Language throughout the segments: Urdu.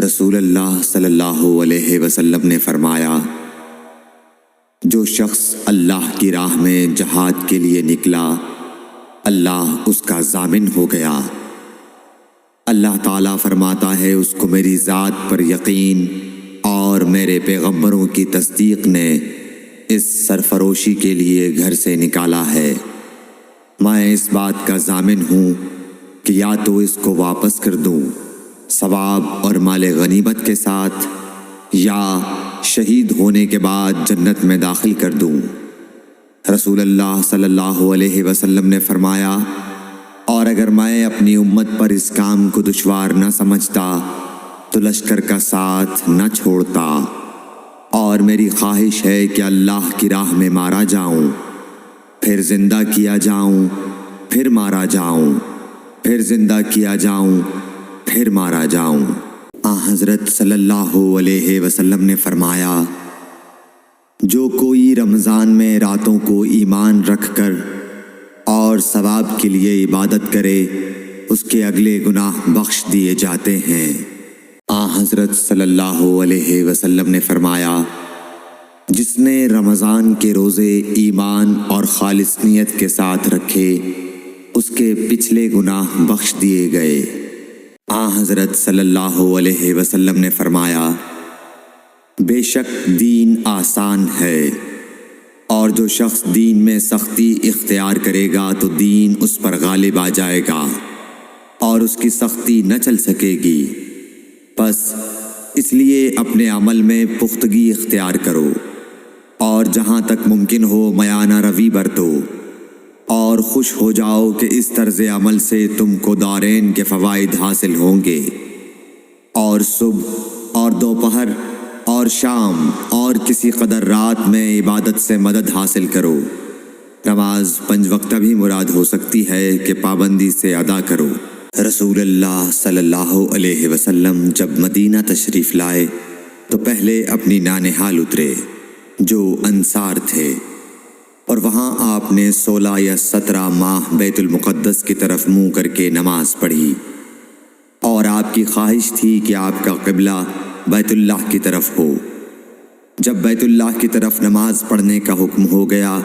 رسول اللہ صلی اللہ علیہ وسلم نے فرمایا، جو شخص اللہ کی راہ میں جہاد کے لیے نکلا، اللہ اس کا ضامن ہو گیا۔ اللہ تعالیٰ فرماتا ہے، اس کو میری ذات پر یقین اور میرے پیغمبروں کی تصدیق نے اس سرفروشی کے لیے گھر سے نکالا ہے۔ میں اس بات کا ضامن ہوں کہ یا تو اس کو واپس کر دوں ثواب اور مال غنیمت کے ساتھ، یا شہید ہونے کے بعد جنت میں داخل کر دوں۔ رسول اللہ صلی اللہ علیہ وسلم نے فرمایا، اور اگر میں اپنی امت پر اس کام کو دشوار نہ سمجھتا تو لشکر کا ساتھ نہ چھوڑتا، اور میری خواہش ہے کہ اللہ کی راہ میں مارا جاؤں، پھر زندہ کیا جاؤں، پھر مارا جاؤں، پھر زندہ کیا جاؤں، پھر مارا جاؤں۔ حضرت صلی اللہ علیہ وسلم نے فرمایا، جو کوئی رمضان میں راتوں کو ایمان رکھ کر اور ثواب کے لیے عبادت کرے، اس کے اگلے گناہ بخش دیے جاتے ہیں۔ حضرت صلی اللہ علیہ وسلم نے فرمایا، جس نے رمضان کے روزے ایمان اور خالص نیت کے ساتھ رکھے، اس کے پچھلے گناہ بخش دیے گئے۔ حضرت صلی اللہ علیہ وسلم نے فرمایا، بے شک دین آسان ہے، اور جو شخص دین میں سختی اختیار کرے گا تو دین اس پر غالب آ جائے گا اور اس کی سختی نہ چل سکے گی۔ بس اس لیے اپنے عمل میں پختگی اختیار کرو، اور جہاں تک ممکن ہو میانہ روی برتو، اور خوش ہو جاؤ کہ اس طرز عمل سے تم کو دارین کے فوائد حاصل ہوں گے، اور صبح اور دوپہر اور شام اور کسی قدر رات میں عبادت سے مدد حاصل کرو۔ نماز 5 وقتہ بھی مراد ہو سکتی ہے کہ پابندی سے ادا کرو۔ رسول اللہ صلی اللہ علیہ وسلم جب مدینہ تشریف لائے تو پہلے اپنی نانہال اترے جو انصار تھے، اور وہاں آپ نے 16 یا 17 ماہ بیت المقدس کی طرف منہ کر کے نماز پڑھی، اور آپ کی خواہش تھی کہ آپ کا قبلہ بیت اللہ کی طرف ہو۔ جب بیت اللہ کی طرف نماز پڑھنے کا حکم ہو گیا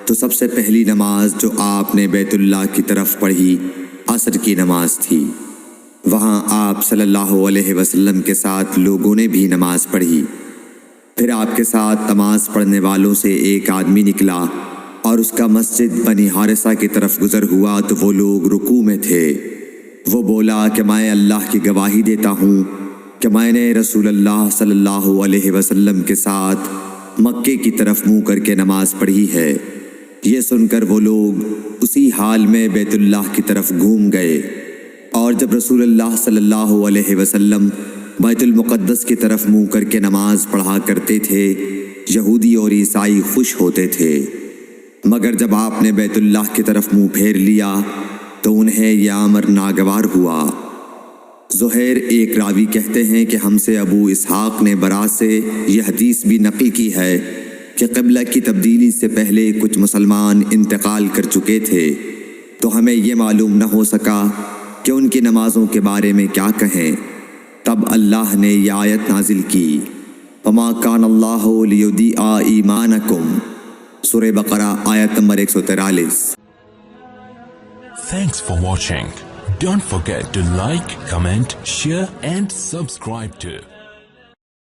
تو سب سے پہلی نماز جو آپ نے بیت اللہ کی طرف پڑھی عصر کی نماز تھی۔ وہاں آپ صلی اللہ علیہ وسلم کے ساتھ لوگوں نے بھی نماز پڑھی۔ پھر آپ کے ساتھ نماز پڑھنے والوں سے ایک آدمی نکلا اور اس کا مسجد بنی حارثہ کی طرف گزر ہوا تو وہ لوگ رکوع میں تھے۔ وہ بولا کہ میں اللہ کی گواہی دیتا ہوں کہ میں نے رسول اللہ صلی اللہ علیہ وسلم کے ساتھ مکے کی طرف منہ کر کے نماز پڑھی ہے۔ یہ سن کر وہ لوگ اسی حال میں بیت اللہ کی طرف گھوم گئے، اور جب رسول اللہ صلی اللہ علیہ وسلم بیت المقدس کی طرف منہ کر کے نماز پڑھا کرتے تھے، یہودی اور عیسائی خوش ہوتے تھے، مگر جب آپ نے بیت اللہ کی طرف منہ پھیر لیا تو انہیں یہ امر ناگوار ہوا۔ زہیر ایک راوی کہتے ہیں کہ ہم سے ابو اسحاق نے برا سے یہ حدیث بھی نقل کی ہے کہ قبلہ کی تبدیلی سے پہلے کچھ مسلمان انتقال کر چکے تھے، تو ہمیں یہ معلوم نہ ہو سکا کہ ان کی نمازوں کے بارے میں کیا کہیں۔ تب اللہ نے یہ آیت نازل کی، وَمَا كَانَ اللَّهُ لِيُضِيعَ إِيمَانَكُمْ، سورہ بقرہ آیت number 143۔ Thanks for watching. Don't forget to like, comment, share and subscribe to